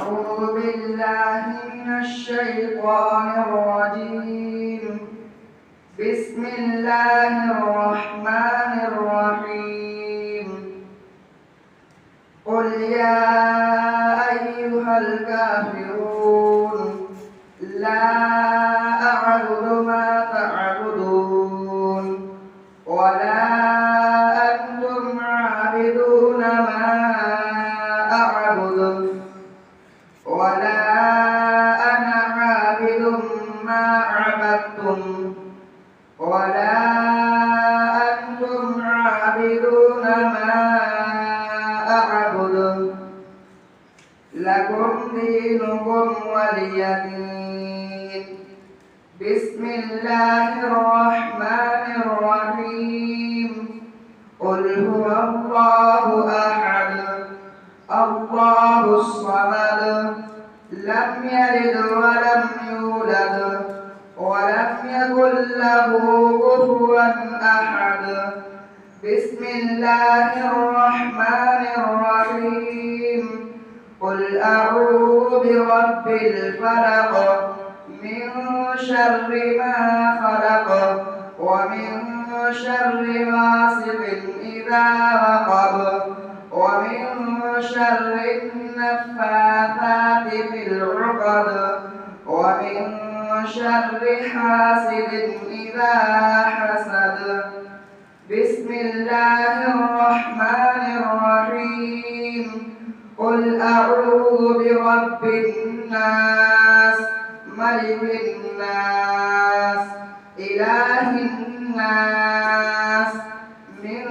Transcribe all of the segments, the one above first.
أعوذ بالله من الشيطان الرجيم. بسم الله الرحمن الرحيم. قل يا أيها الكافرون لا أعبد ما تعبدون ولا أنتم عابدون ما أعبد ولا أنا عابد ما عبدتم ولا أنتم عابدون ما أعبد لكم دينكم ولي دين. بسم الله الرحمن الرحيم. قل هو الله أحد الله الصمد لم يلد ولم يولد ولم يكن له كفوا أحد. بسم الله الرحمن الرحيم. قل أعوذ برب الفلق من شر ما خلق ومن شر غاسق إذا وقب ومن شر النفاثات في العقد ومن شر حاسد إذا حسد. بسم الله الرحمن الرحيم. قل أعوذ برب الناس ملك الناس إله الناس من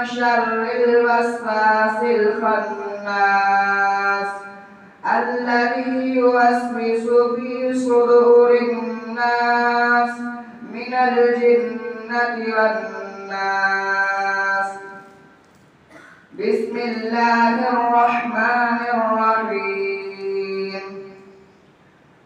شر الوسواس الخناس الذي يوسوس في صدور الناس من الجنة والناس. بسم الله الرحمن الرحيم.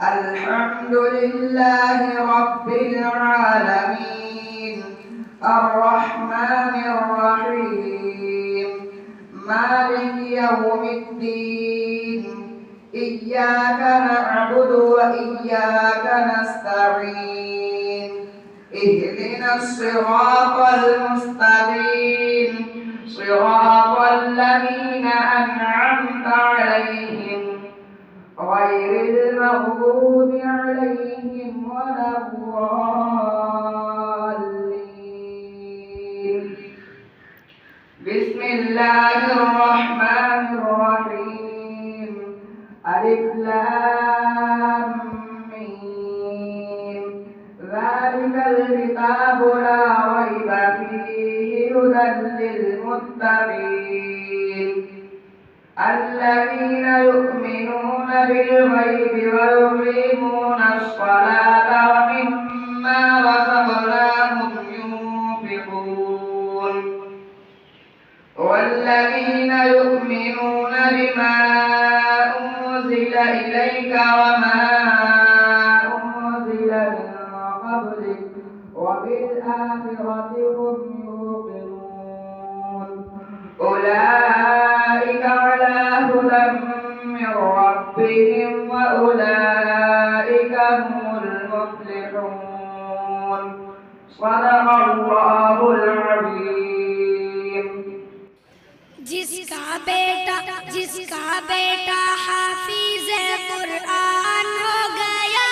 الحمد لله رب العالمين الرحمن الرحيم مالك يوم الدين. إياك نعبد وإياك نستعين. اهدنا الصراط المستقيم صراط الذين أنعمت عليهم غير المغضوب عليهم ولا الضالين. بسم الله الرحمن الرحيم. ألف لام ميم. ذلك الكتاب لا ريب فيه هدى للمتقين الذين يؤمنون بالغيب ويقيمون الصلاة ومما رزقناهم ينفقون والذين يؤمنون بما أنزل إليك وما أنزل من قبلك وبالآخرة هم يوقنون. أولئك على هدى من ربهم وأولئك هم المفلحون. صدق الله العظيم. जिसका बेटा हाफिज कुरान हो गया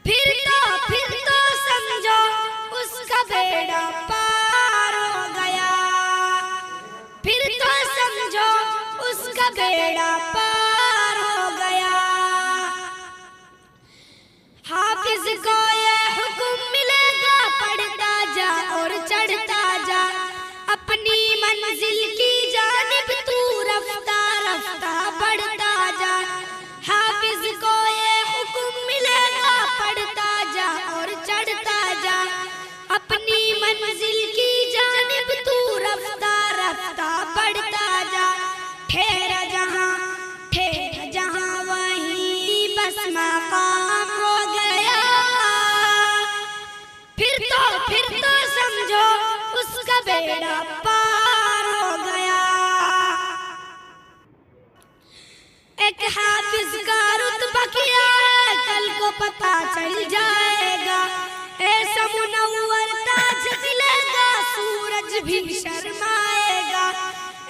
फिर तो समझो उसका बेड़ा पार हो गया। फिर तो समझो उसका बेड़ा पार हो गया। हाफिज को ये हुक्म मिलेगा पढ़ता जा और चढ़ता जा अपनी मंजिल की जानिब तू रफ्ता रफ्ता बढ़ता जा। हाफिज को ये हुक्म मिलेगा पढ़ता जा और चढ़ता जा अपनी मंजिल की जानिब तू रफ्ता रफ्ता बढ़ता जा। ठहरा जहाँ वहीं बस मकाम हो गया। फिर तो समझो उसका बेड़ा पार हो गया। ایک حافظ کا رتبہ کیا ہے کل کو پتہ چل جائے گا، ایسا منور تاج ملے گا سورج بھی شرمائے گا،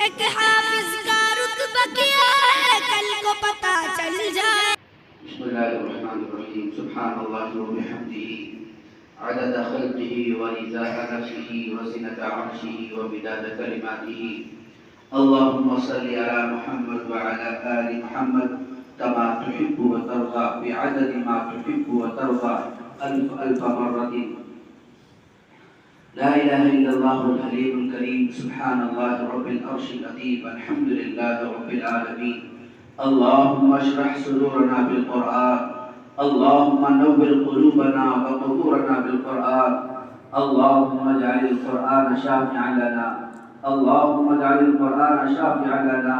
ایک حافظ کا رتبہ کیا ہے کل کو پتہ چل جائے گا۔ بسم اللہ الرحمن الرحیم، سبحان اللہ وبحمدہ عدد خلقہ ورضا نفسہ وزنة عرشہ ومداد کلماتہ، اللہم صل علی محمد وعلی آل محمد كما تحب وترضى بعدد ما تحب وترضى ألف ألف مرة. لا إله إلا الله الحليم الكريم، سبحان الله رب العرش العظيم، الحمد لله رب العالمين. اللهم اشرح صدورنا بالقرآن، اللهم نور قلوبنا وقبورنا بالقرآن، اللهم اجعل القرآن شافعا لنا، اللهم اجعل القرآن شافعا لنا،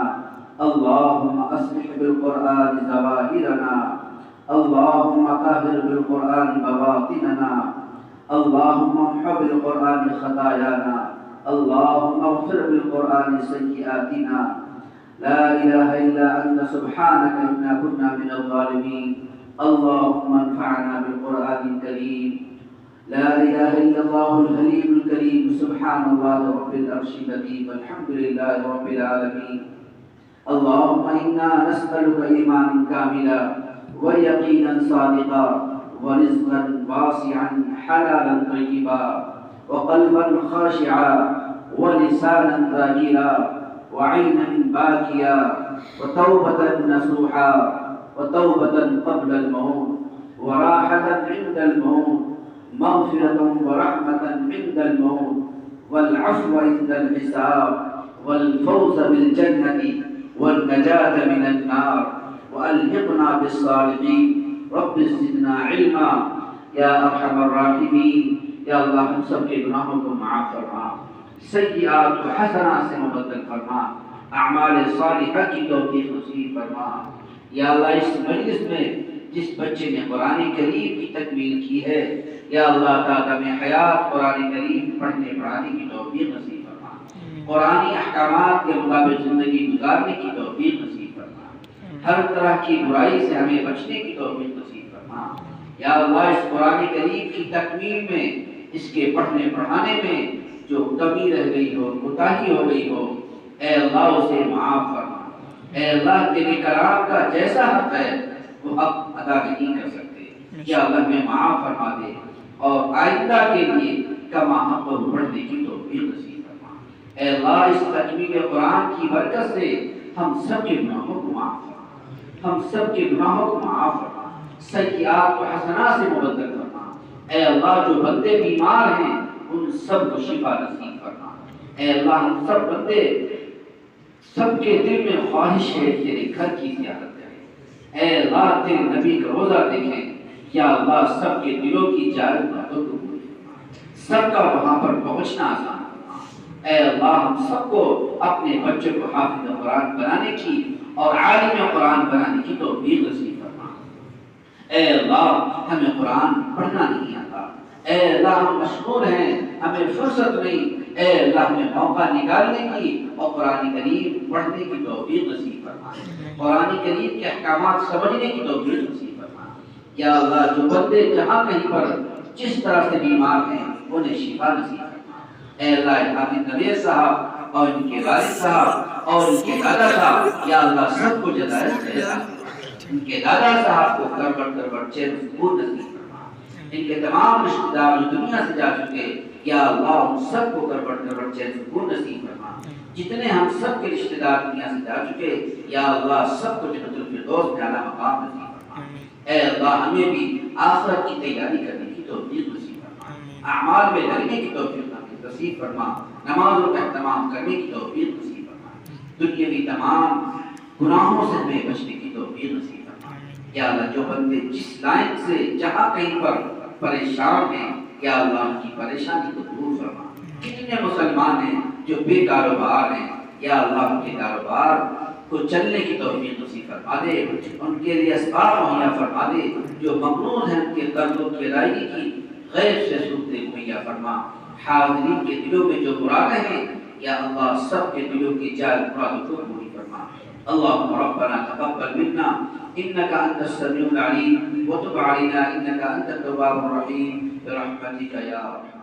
اللهم اصلح بالقرآن ظواهرنا، اللهم طهر بالقرآن بواطننا، اللهم امح بالقرآن خطايانا، اللهم اغفر بالقرآن سيئاتنا. لا إله إلا أنت سبحانك إنا كنا من الظالمين. اللهم انفعنا بالقرآن الكريم. لا إله إلا الله الحليم الكريم، سبحان الله رب العرش العظيم، الحمد لله رب العالمين. اللهم إنا نسألك إيمانا كاملا ويقينا صادقا ورزقا واسعا حلالا طيبا وقلبا خاشعا ولسانا ذاكرا وعينا باكيا وتوبة نصوحا وتوبة قبل الموت وراحة عند الموت، مغفرة ورحمة عند الموت والعفو عند الحساب والفوز بالجنة والنجاة من النار وألحقنا بالصالحين. رب زدنا علما یا ارحم الراحمین. یا اللہ ہم سب کے گناہوں کو معاف فرما، سیئات و حسنات سے مبدل فرما، اعمال صالحہ کی توفیق نصیب فرما. یا اللہ اس مجلس میں جس بچے نے قرآن کریم کی تکمیل کی ہے، یا اللہ تعالیٰ میں حیات قرآن کریم پڑھنے پڑھانے کی توفیق نصیب فرما، قرآنی احکامات کے مطابق زندگی گزارنے کی توفیق نصیب فرما، ہر طرح کی برائی سے ہمیں بچنے کی توفیق نصیب فرما. یا اللہ اس قرآن کریم کی تکمیل میں، اس کے پڑھنے پڑھانے میں جو کمی رہ گئی ہو، کوتاہی ہو گئی ہو، اے اللہ اسے معاف فرما. اے اللہ تیرے کلام کا جیسا حق ہے وہ حق ادا نہیں کر سکتے، یا اللہ ہمیں معاف فرما دے اور آئندہ کے لیے کما حق پڑھنے کی توفیق نصیب فرما. اے اللہ اس تکمیل قرآن کی برکت سے ہم سب کے گناہوں کو معاف فرما، ہم سب کے گناہوں کو معاف فرما، سیئات و حسنات سے مبدل فرما. اے اللہ جو بندے بیمار ہیں ان سب کو شفا نصیب فرما. اے اللہ ہم سب بندے سب کے دل میں خواہش ہے تیرے گھر کی زیارت کریں. اے اللہ تیرے نبی کا روزہ دیکھیں. یا اللہ سب کے دلوں کی جائز باتوں کو پوری فرما، سب کا وہاں پر پہنچنا آسان فرما. اے اللہ ہم سب کو اپنے بچوں کو حافظ قرآن بنانے کی اور عالم قرآن بنانے کی توفیق نصیب فرما. اے اللہ ہمیں قرآن پڑھنا نہیں آتا، اے اللہ ہم مشغول ہیں، ہمیں فرصت نہیں. اے اللہ ہمیں موقع نکالنے کی اور قرآن کریم پڑھنے کی توفیق نصیب فرما، قرآن کریم کے احکامات سمجھنے کی توفیق نصیب فرما. یا اللہ جو بندے جہاں کہیں پر جس طرح سے بیمار ہیں انہیں شفا نصیب فرما. اے اللہ حافظ نویر صاحب اور ان کے والد صاحب اور ان کے دادا صاحب، یا اللہ سب کو جزائے خیر، ان کے دادا صاحب کو کربٹ چین سکون نصیب فرما. ان کے تمام رشتہ دار جو دنیا سے جا چکے، یا اللہ ان سب کو کربٹ چین سکون نصیب فرما. جتنے ہم سب کے رشتہ دار دنیا سے جا چکے، یا اللہ سب کو جنت الفردوس میں اعلیٰ مقام نصیب فرما. اے اللہ ہمیں بھی آخرت کی تیاری کرنے کی توفیق نصیب فرما، اعمال میں لگنے کی توفیق نصیب فرما، نمازوں کا اہتمام کرنے کی توفیق نصیب فرما، دنیاوی تمام گناہوں سے ہمیں بچنے کی توفیق نصیب فرما. یا اللہ جو بندے جس لائن سے جہاں کہیں پر پریشان ہیں، یا اللہ ان کی پریشانی کو دور فرما. کتنے مسلمان ہیں جو بے کاروبار ہیں، یا اللہ ان کے کاروبار کو چلنے کی توفیق نصیب فرما دے، ان کے لیے اسباب مہیا فرما دے. جو مقروض ہیں ان کے قرضوں کی ادائیگی کی غیب سے صورتیں مہیا فرما. حاضرین کے دلوں میں جو مرادیں ہیں، یا اللہ سب کے دلوں کی جائز مرادوں کو پوری فرما. اللهم ربنا تقبل منا إنك أنت السميع العليم وتب علينا إنك أنت التواب الرحيم برحمتك يا أرحم